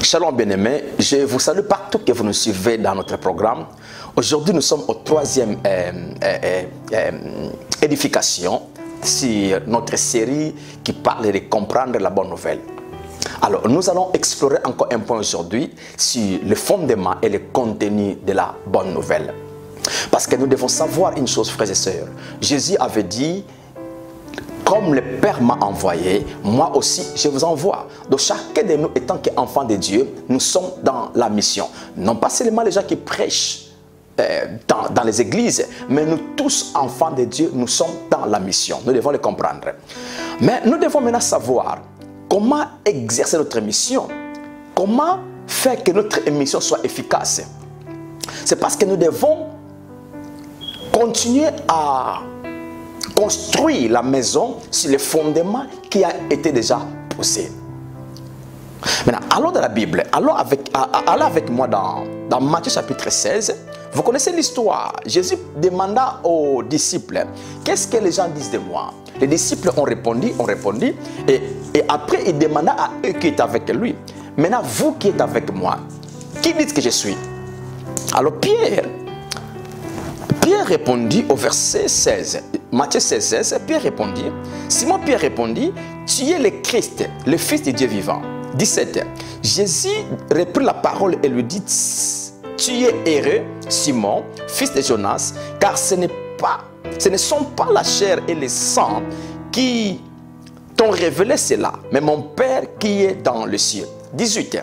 Shalom bien-aimés, je vous salue partout que vous nous suivez dans notre programme. Aujourd'hui, nous sommes au troisième édification sur notre série qui parle de comprendre la bonne nouvelle. Alors, nous allons explorer encore un point aujourd'hui sur le fondement et le contenu de la bonne nouvelle. Parce que nous devons savoir une chose, frères et sœurs. Jésus avait dit: comme le Père m'a envoyé, moi aussi je vous envoie. Donc chacun de nous étant qu'enfant de Dieu, nous sommes dans la mission. Non pas seulement les gens qui prêchent dans les églises, mais nous tous enfants de Dieu, nous sommes dans la mission. Nous devons le comprendre. Mais nous devons maintenant savoir comment exercer notre mission. Comment faire que notre mission soit efficace. C'est parce que nous devons continuer à construire la maison sur les fondements qui a été déjà posé. Maintenant, allons dans la Bible. Allons avec moi dans Matthieu chapitre 16. Vous connaissez l'histoire. Jésus demanda aux disciples: qu'est-ce que les gens disent de moi? Les disciples ont répondu. Et après, il demanda à eux qui étaient avec lui: maintenant, vous qui êtes avec moi, qui dites que je suis? Alors Pierre répondit au verset 16. Matthieu 16, Pierre répondit. Simon Pierre répondit: tu es le Christ, le Fils de Dieu vivant. 17. Jésus reprit la parole et lui dit: tu es heureux, Simon, fils de Jonas, car ce ne sont pas la chair et le sang qui t'ont révélé cela, mais mon Père qui est dans le ciel. 18.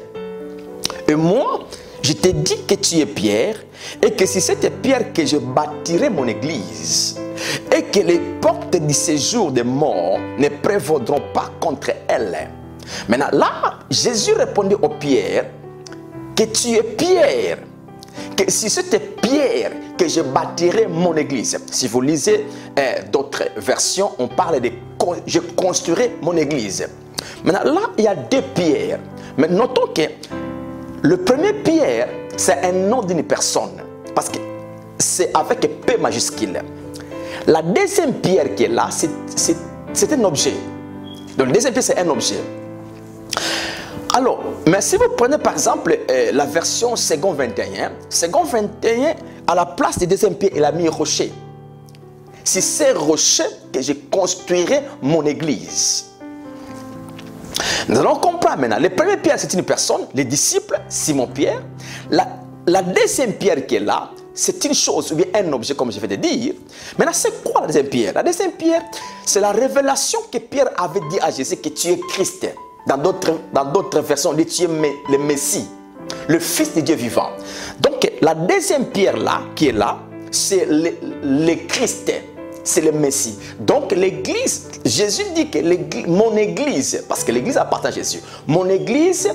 Et moi, je te dis que tu es Pierre, et que c'est cette pierre que je bâtirai mon église, et que les portes du séjour des morts ne prévaudront pas contre elle. Maintenant, là, Jésus répondit au Pierre que tu es Pierre, que c'est cette pierre que je bâtirai mon église. Si vous lisez d'autres versions, on parle de je construirai mon église. Maintenant, là, il y a deux pierres. Mais notons que le premier Pierre, c'est un nom d'une personne, parce que c'est avec P majuscule. La deuxième pierre qui est là, c'est un objet. Donc le deuxième pierre, c'est un objet. Alors, mais si vous prenez par exemple la version second 21, second 21, à la place du deuxième pierre, il a mis rocher. C'est ces rochers que je construirai mon église. Nous allons comprendre maintenant. Le premier Pierre, c'est une personne, les disciples, Simon Pierre. La deuxième pierre qui est là, c'est une chose, ou bien un objet, comme je vais te dire. Maintenant, c'est quoi la deuxième pierre? La deuxième pierre, c'est la révélation que Pierre avait dit à Jésus que tu es Christ. Dans d'autres versions, on dit tu es le Messie, le Fils de Dieu vivant. Donc, la deuxième pierre là, qui est là, c'est le Christ. C'est le Messie. Donc l'église, Jésus dit que mon église, parce que l'église appartient à Jésus, mon église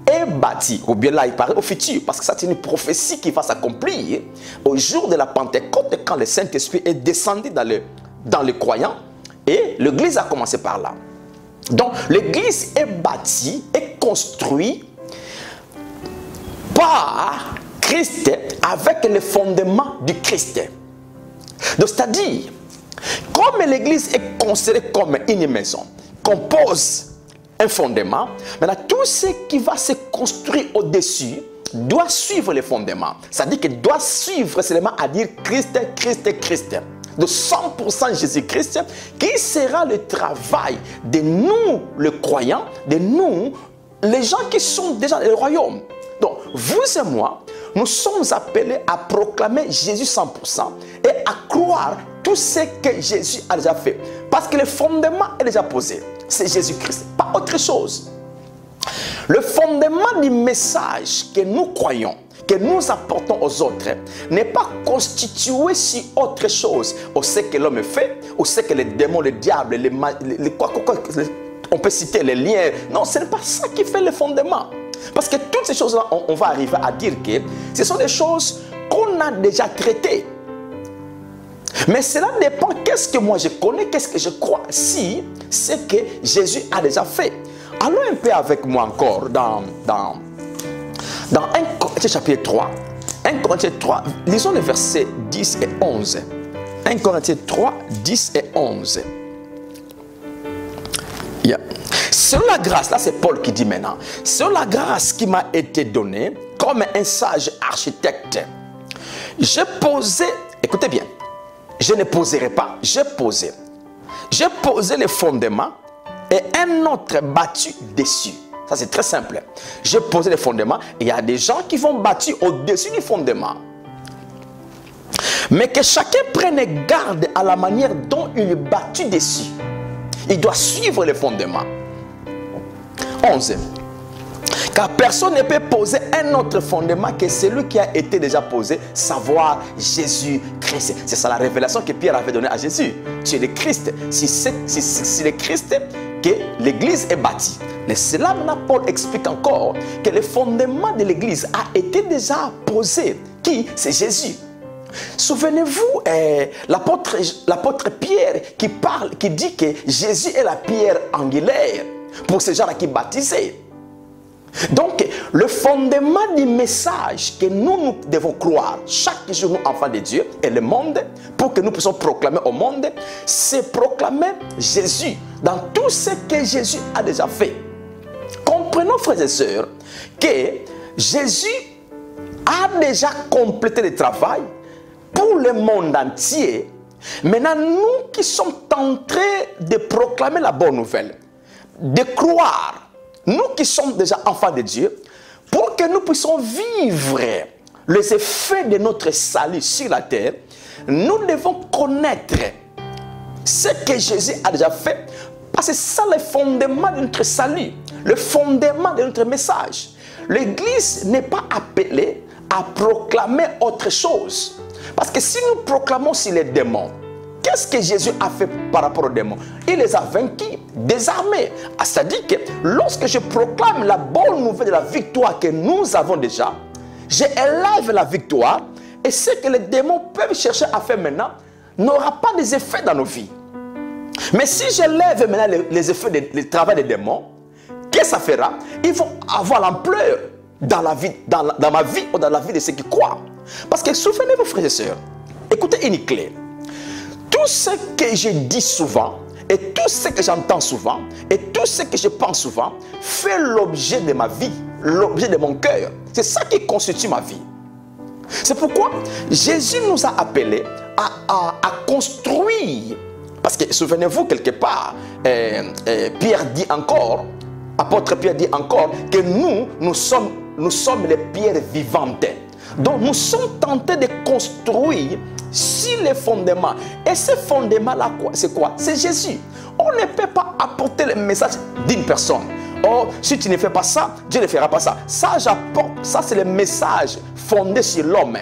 est bâtie, ou bien là il paraît au futur, parce que ça c'est une prophétie qui va s'accomplir au jour de la Pentecôte, quand le Saint-Esprit est descendu dans les croyants, et l'église a commencé par là. Donc l'église est bâtie, est construite par Christ, avec le fondement du Christ. Donc c'est-à-dire, comme l'église est considérée comme une maison, qu'on pose un fondement, maintenant tout ce qui va se construire au-dessus doit suivre les fondements. C'est-à-dire qu'il doit suivre seulement à dire Christ, Christ, Christ. De 100% Jésus-Christ, qui sera le travail de nous, les croyants, de nous, les gens qui sont déjà dans le royaume. Donc, vous et moi, nous sommes appelés à proclamer Jésus 100% et à croire tout ce que Jésus a déjà fait. Parce que le fondement est déjà posé. C'est Jésus-Christ, pas autre chose. Le fondement du message que nous croyons, que nous apportons aux autres, n'est pas constitué sur autre chose. On sait que l'homme fait, on sait que les démons, le diable, on peut citer les liens. Non, ce n'est pas ça qui fait le fondement. Parce que toutes ces choses-là, on va arriver à dire que ce sont des choses qu'on a déjà traitées. Mais cela dépend qu'est-ce que moi je connais, qu'est-ce que je crois. Si c'est que Jésus a déjà fait. Allons un peu avec moi encore dans 1 Corinthiens chapitre 3. 1 Corinthiens 3, lisons les versets 10 et 11. 1 Corinthiens 3, 10 et 11. Yeah. Selon la grâce, là c'est Paul qui dit maintenant, selon la grâce qui m'a été donnée, comme un sage architecte, j'ai posé, écoutez bien, je ne poserai pas, j'ai posé les fondements et un autre battu dessus. Ça c'est très simple. J'ai posé les fondements et il y a des gens qui vont bâtir au-dessus du fondement. Mais que chacun prenne garde à la manière dont il est battu dessus. Il doit suivre les fondements. 11. Car personne ne peut poser un autre fondement que celui qui a été déjà posé, savoir Jésus-Christ. C'est ça la révélation que Pierre avait donnée à Jésus. Tu es le Christ. C'est le Christ que l'Église est bâtie. Mais cela, maintenant, Paul explique encore que le fondement de l'Église a été déjà posé. Qui? C'est Jésus. Souvenez-vous, l'apôtre Pierre qui dit que Jésus est la pierre angulaire pour ces gens-là qui baptisaient. Donc, le fondement du message que nous devons croire chaque jour, nous enfants de Dieu et le monde, pour que nous puissions proclamer au monde, c'est proclamer Jésus dans tout ce que Jésus a déjà fait. Comprenons, frères et sœurs, que Jésus a déjà complété le travail pour le monde entier. Maintenant, nous qui sommes en train de proclamer la bonne nouvelle, de croire, nous qui sommes déjà enfants de Dieu, pour que nous puissions vivre les effets de notre salut sur la terre, nous devons connaître ce que Jésus a déjà fait, parce que c'est ça le fondement de notre salut, le fondement de notre message. L'Église n'est pas appelée à proclamer autre chose. Parce que si nous proclamons sur les démons, qu'est-ce que Jésus a fait par rapport aux démons? Il les a vaincus, désarmés. C'est-à-dire que lorsque je proclame la bonne nouvelle de la victoire que nous avons déjà, j'élève la victoire et ce que les démons peuvent chercher à faire maintenant n'aura pas des effets dans nos vies. Mais si j'élève maintenant les effets du travail des démons, qu'est-ce que ça fera? Ils vont avoir l'ampleur dans ma vie ou dans la vie de ceux qui croient. Parce que souvenez-vous, frères et sœurs, écoutez une clé. Tout ce que je dis souvent, et tout ce que j'entends souvent, et tout ce que je pense souvent, fait l'objet de ma vie, l'objet de mon cœur. C'est ça qui constitue ma vie. C'est pourquoi Jésus nous a appelés à construire. Parce que souvenez-vous, quelque part, Pierre dit encore, apôtre Pierre dit encore, que nous sommes les pierres vivantes. Donc nous sommes tentés de construire sur les fondements. Et ces fondements-là, c'est quoi? C'est Jésus. On ne peut pas apporter le message d'une personne. Oh, si tu ne fais pas ça, Dieu ne fera pas ça. Ça, j'apporte. Ça, c'est le message fondé sur l'homme.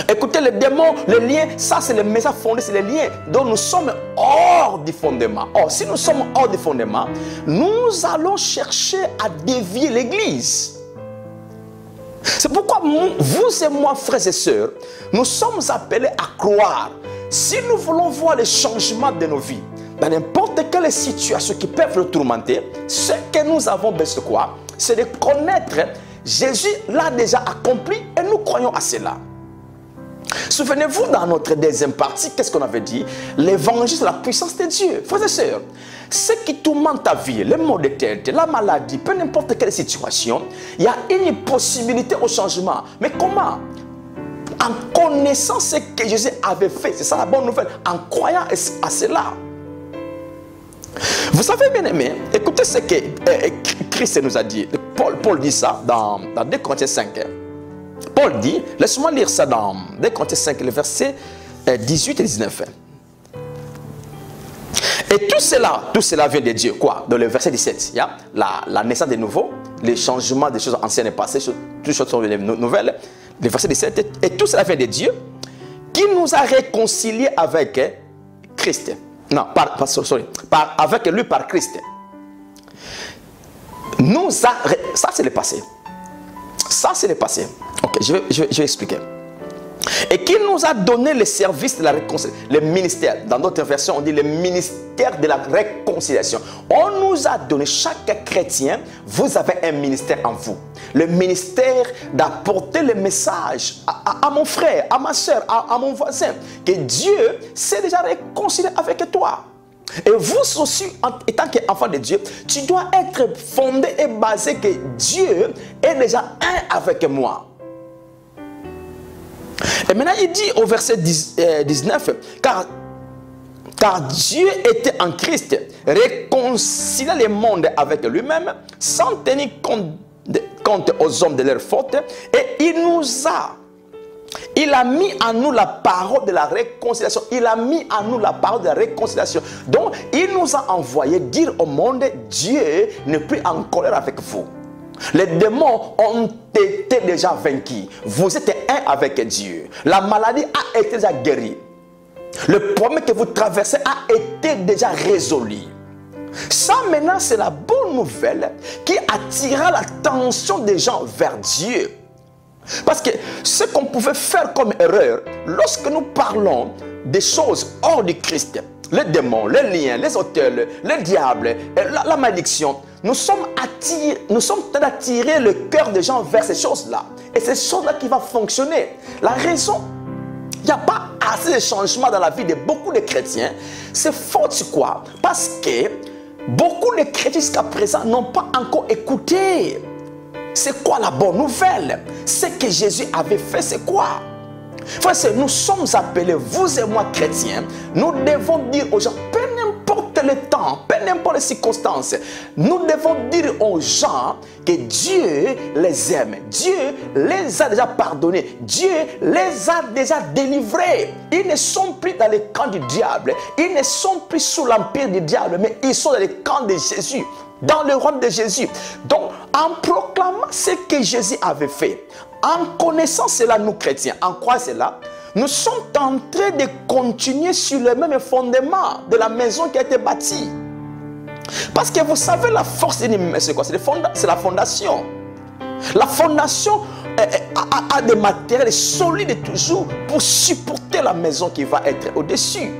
Écoutez, les démons, les liens, ça, c'est le message fondé sur les liens. Donc nous sommes hors du fondement. Or, si nous sommes hors du fondement, nous allons chercher à dévier l'Église. C'est pourquoi vous et moi, frères et sœurs, nous sommes appelés à croire. Si nous voulons voir les changements de nos vies, dans n'importe quelle situation qui peuvent nous tourmenter, ce que nous avons besoin de quoi? C'est de connaître Jésus l'a déjà accompli et nous croyons à cela. Souvenez-vous, dans notre deuxième partie, qu'est-ce qu'on avait dit? L'évangile, c'est la puissance de Dieu. Frères et sœurs, ce qui tourmente ta vie, les maux de tête, la maladie, peu n'importe quelle situation, il y a une possibilité au changement. Mais comment? En connaissant ce que Jésus avait fait. C'est ça la bonne nouvelle. En croyant à cela. Vous savez, bien aimé, écoutez ce que Christ nous a dit. Paul dit ça dans 2 Corinthiens 5. Paul dit, laisse-moi lire ça dans 2 Corinthiens 5, le verset 18 et 19. Et tout cela vient de Dieu. Quoi? Dans le verset 17, il y a la naissance de nouveau, les changements des choses anciennes et passées, toutes les choses sont nouvelles. Le verset 17, et tout cela vient de Dieu, qui nous a réconciliés avec Christ. Non, avec lui par Christ. Ça c'est le passé. Ça c'est le passé. Ok, je vais expliquer. Et qui nous a donné le service de la réconciliation, le ministère. Dans d'autres versions, on dit le ministère de la réconciliation. On nous a donné, chaque chrétien, vous avez un ministère en vous. Le ministère d'apporter le message à mon frère, à ma soeur, à mon voisin, que Dieu s'est déjà réconcilié avec toi. Et vous aussi, en étant qu'enfant de Dieu, tu dois être fondé et basé que Dieu est déjà un avec moi. Et maintenant, il dit au verset 19, car Dieu était en Christ, réconciliant le monde avec lui-même, sans tenir compte aux hommes de leurs fautes, et il a mis en nous la parole de la réconciliation. Il a mis en nous la parole de la réconciliation. Donc, il nous a envoyé dire au monde, Dieu n'est plus en colère avec vous. Les démons ont été déjà vaincus. Vous êtes un avec Dieu. La maladie a été déjà guérie. Le problème que vous traversez a été déjà résolu. Ça maintenant, c'est la bonne nouvelle qui attira l'attention des gens vers Dieu. Parce que ce qu'on pouvait faire comme erreur, lorsque nous parlons des choses hors du Christ, les démons, les liens, les autels, le diable, la malédiction, nous sommes attirer le cœur des gens vers ces choses-là. Et c'est ces choses-là qui vont fonctionner. La raison, il n'y a pas assez de changements dans la vie de beaucoup de chrétiens. C'est faute quoi? Parce que beaucoup de chrétiens jusqu'à présent n'ont pas encore écouté. C'est quoi la bonne nouvelle? Ce que Jésus avait fait, c'est quoi? Frère, nous sommes appelés, vous et moi chrétiens, nous devons dire aux gens, peu n'importe le temps, peu n'importe les circonstances, nous devons dire aux gens que Dieu les aime, Dieu les a déjà pardonnés, Dieu les a déjà délivrés. Ils ne sont plus dans le camp du diable, ils ne sont plus sous l'empire du diable, mais ils sont dans le camp de Jésus, dans le royaume de Jésus. Donc, en proclamant ce que Jésus avait fait, en connaissant cela, nous chrétiens, en quoi cela? Nous sommes en train de continuer sur le même fondement de la maison qui a été bâtie. Parce que vous savez, la force de l'immeuble, c'est quoi? C'est la fondation. La fondation a des matériels solides toujours pour supporter la maison qui va être au-dessus.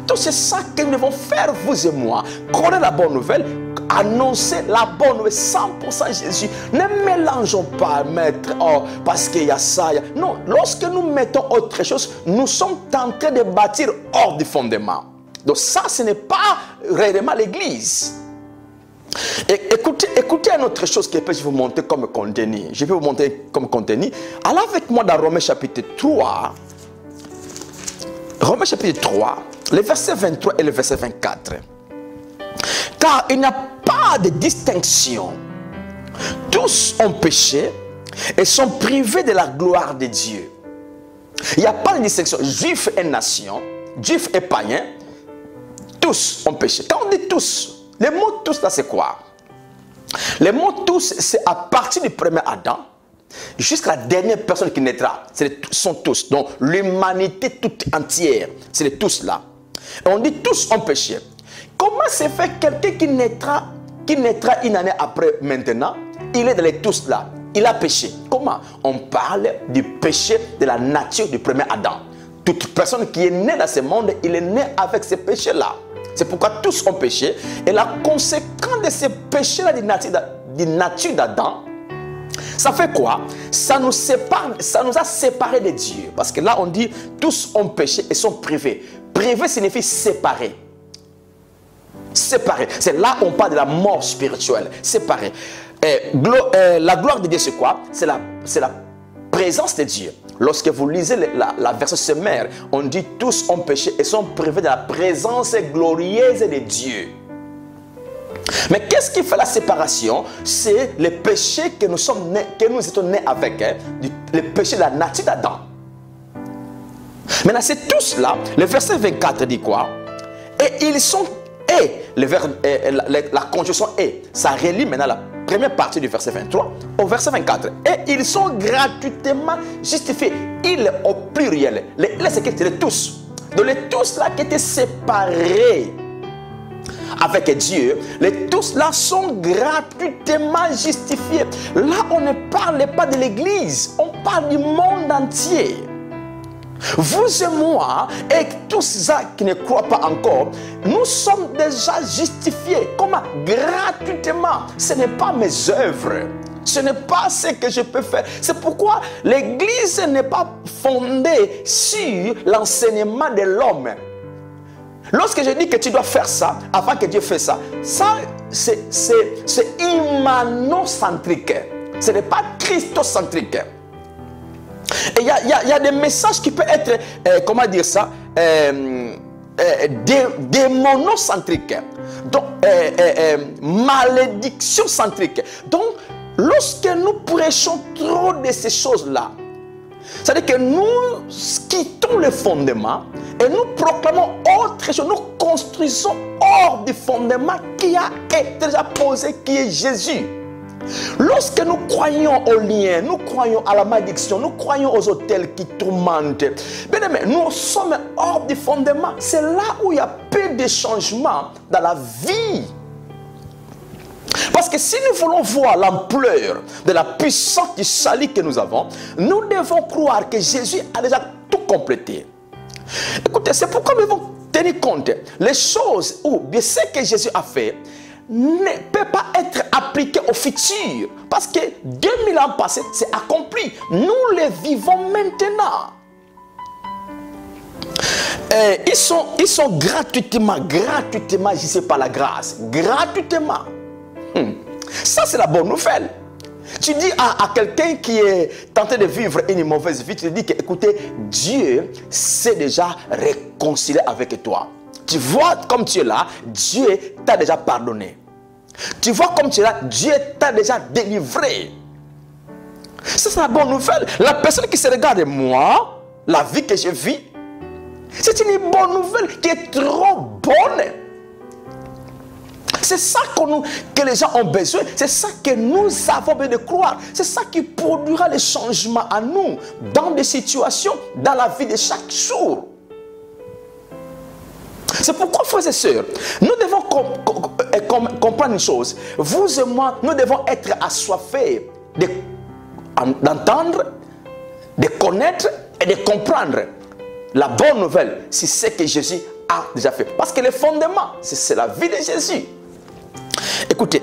Donc c'est ça que nous devons faire, vous et moi. Connaître la bonne nouvelle, annoncer la bonne nouvelle, 100% Jésus. Ne mélangeons pas, maître, oh, parce qu'il y a ça. Non, lorsque nous mettons autre chose, nous sommes en train de bâtir hors du fondement. Donc ça, ce n'est pas réellement l'église. Écoutez une autre chose que je vais vous montrer comme contenu. Je vais vous montrer comme contenu. Allez avec moi dans Romains chapitre 3. Romains chapitre 3, le verset 23 et le verset 24. Car il n'y a pas de distinction. Tous ont péché et sont privés de la gloire de Dieu. Il n'y a pas de distinction. Juifs et nation, juifs et païens, tous ont péché. Quand on dit tous, le mot tous là c'est quoi? Le mot tous c'est à partir du premier Adam jusqu'à la dernière personne qui naîtra. Sont tous. Donc l'humanité toute entière, c'est les tous là. Et on dit tous ont péché. Comment se fait quelqu'un qui naîtra une année après maintenant, il est dans les tous là, il a péché? Comment? On parle du péché de la nature du premier Adam. Toute personne qui est née dans ce monde, il est né avec ce péché là. C'est pourquoi tous ont péché. Et la conséquence de ce péché là de nature d'Adam, ça fait quoi? Ça nous sépare, ça nous a séparés de Dieu. Parce que là on dit tous ont péché et sont privés. Privé signifie séparé. Séparé. C'est là on parle de la mort spirituelle. Séparé. La gloire de Dieu c'est quoi? C'est la présence de Dieu. Lorsque vous lisez la version sommaire, on dit tous ont péché et sont privés de la présence glorieuse de Dieu. Mais qu'est-ce qui fait la séparation? C'est le péché que nous étions nés avec, le péché de la nature d'Adam. Maintenant, c'est tous là. Le verset 24 dit quoi? Et ils sont, la conjonction et, ça relie maintenant la première partie du verset 23 au verset 24. Et ils sont gratuitement justifiés. Ils au pluriel. Les c'est les tous. Donc les tous là qui étaient séparés avec Dieu, les tous là sont gratuitement justifiés. Là on ne parle pas de l'église, on parle du monde entier. Vous et moi, et tous ceux qui ne croient pas encore, nous sommes déjà justifiés. Comment? Gratuitement. Ce n'est pas mes œuvres. Ce n'est pas ce que je peux faire. C'est pourquoi l'église n'est pas fondée sur l'enseignement de l'homme. Lorsque je dis que tu dois faire ça, avant que Dieu fasse ça, ça c'est humanocentrique. Ce n'est pas christocentrique. Et il y a des messages qui peuvent être, comment dire ça, démonocentriques. Donc, malédiction centrique. Donc, lorsque nous prêchons trop de ces choses-là, c'est-à-dire que nous quittons le fondement et nous proclamons autre chose. Nous construisons hors du fondement qui a été déjà posé, qui est Jésus. Lorsque nous croyons aux liens, nous croyons à la malédiction, nous croyons aux autels qui tourmentent, bien aimé, nous sommes hors du fondement. C'est là où il y a peu de changements dans la vie. Parce que si nous voulons voir l'ampleur de la puissance du salut que nous avons, nous devons croire que Jésus a déjà tout complété. Écoutez, c'est pourquoi nous devons tenir compte. Les choses ou bien ce que Jésus a fait ne peut pas être appliqué au futur. Parce que 2000 ans passés, c'est accompli. Nous les vivons maintenant. Ils sont gratuitement jugés par la grâce. Gratuitement. Ça, c'est la bonne nouvelle. Tu dis à quelqu'un qui est tenté de vivre une mauvaise vie, tu lui dis que, écoutez, Dieu s'est déjà réconcilié avec toi. Tu vois comme tu es là, Dieu t'a déjà pardonné. Tu vois comme tu es là, Dieu t'a déjà délivré. Ça, c'est la bonne nouvelle. La personne qui se regarde, moi, la vie que je vis, c'est une bonne nouvelle qui est trop bonne. C'est ça que les gens ont besoin. C'est ça que nous avons besoin de croire. C'est ça qui produira les changements à nous, dans des situations, dans la vie de chaque jour. C'est pourquoi, frères et sœurs, nous devons comprendre une chose. Vous et moi, nous devons être assoiffés d'entendre, de connaître et de comprendre la bonne nouvelle, c'est ce que Jésus a déjà fait. Parce que le fondement, c'est la vie de Jésus. Écoutez,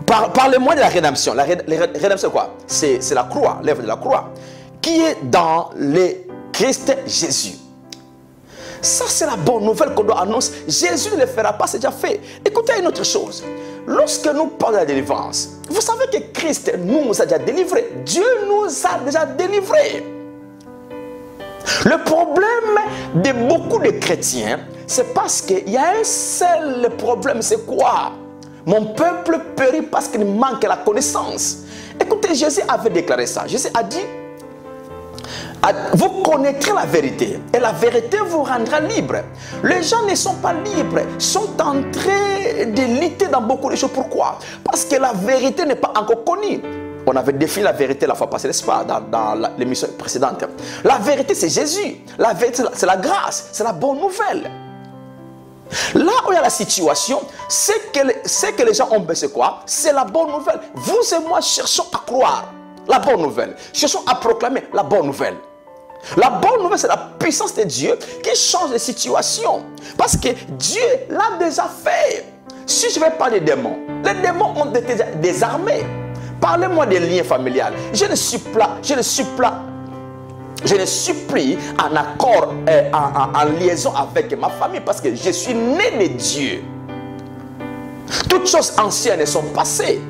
parlez-moi de la rédemption. La rédemption, c'est quoi? C'est la croix, l'œuvre de la croix, qui est dans le Christ Jésus. Ça, c'est la bonne nouvelle qu'on doit annoncer. Jésus ne le fera pas, c'est déjà fait. Écoutez une autre chose. Lorsque nous parlons de la délivrance, vous savez que Christ nous a déjà délivrés. Dieu nous a déjà délivrés. Le problème de beaucoup de chrétiens, c'est parce qu'il y a un seul problème, c'est quoi? Mon peuple périt parce qu'il manque la connaissance. Écoutez, Jésus avait déclaré ça. Jésus a dit, vous connaîtrez la vérité et la vérité vous rendra libre. Les gens ne sont pas libres, sont en train de lutter dans beaucoup de choses. Pourquoi? Parce que la vérité n'est pas encore connue. On avait défini la vérité la fois passée, n'est-ce pas, dans l'émission précédente. La vérité, c'est Jésus. La vérité, c'est la grâce, c'est la bonne nouvelle. Là où il y a la situation, c'est que les gens ont besoin, c'est quoi? C'est la bonne nouvelle. Vous et moi cherchons à croire la bonne nouvelle. Cherchons à proclamer la bonne nouvelle. La bonne nouvelle, c'est la puissance de Dieu qui change les situations. Parce que Dieu l'a déjà fait. Si je vais parler des démons, les démons ont été désarmés. Parlez-moi des liens familiales. Je ne suis plus en accord, en liaison avec ma famille parce que je suis né de Dieu. Toutes choses anciennes sont passées.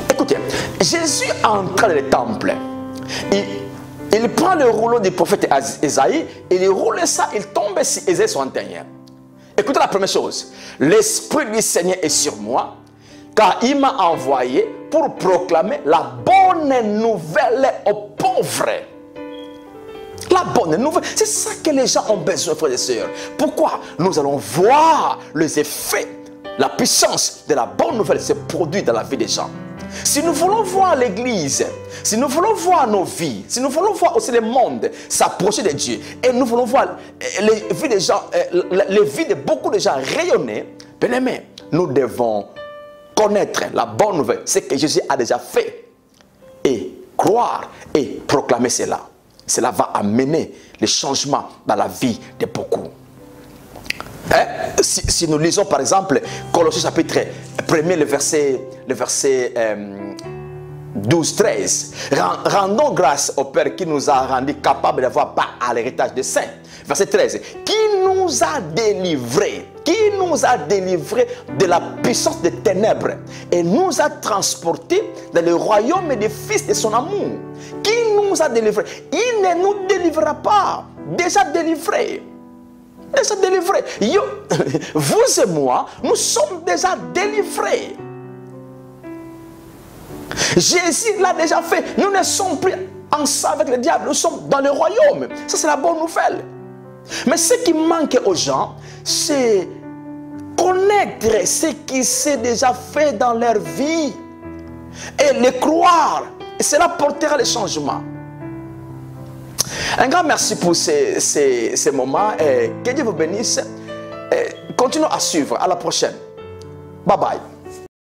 Écoutez, Jésus entre dans le temple. Il prend le rouleau du prophète Ésaïe, il roule ça, il tombe sur Ésaïe 61. Écoutez la première chose. L'Esprit du Seigneur est sur moi, car il m'a envoyé pour proclamer la bonne nouvelle aux pauvres. La bonne nouvelle, c'est ça que les gens ont besoin, frères et sœurs. Pourquoi? Nous allons voir les effets, la puissance de la bonne nouvelle se produit dans la vie des gens. Si nous voulons voir l'Église, si nous voulons voir nos vies, si nous voulons voir aussi le monde s'approcher de Dieu, et nous voulons voir les vies des gens, les vies de beaucoup de gens rayonner, bien aimé, nous devons connaître la bonne nouvelle, ce que Jésus a déjà fait, et croire et proclamer cela. Cela va amener les changements dans la vie de beaucoup. Si nous lisons par exemple Colossiens chapitre 1er, le verset 2, 12, 13. Rendons grâce au Père qui nous a rendus capables d'avoir part à l'héritage des saints. Verset 13. Qui nous a délivrés de la puissance des ténèbres et nous a transportés dans le royaume des fils de son amour. Qui nous a délivrés? Il ne nous délivrera pas. Déjà délivrés. Déjà délivrés. Vous et moi, nous sommes déjà délivrés. Jésus l'a déjà fait. Nous ne sommes plus ensemble avec le diable. Nous sommes dans le royaume. Ça, c'est la bonne nouvelle. Mais ce qui manque aux gens, c'est connaître ce qui s'est déjà fait dans leur vie et le croire. Et cela portera le changement. Un grand merci pour ces moments. Et que Dieu vous bénisse. Et continuons à suivre. À la prochaine. Bye bye.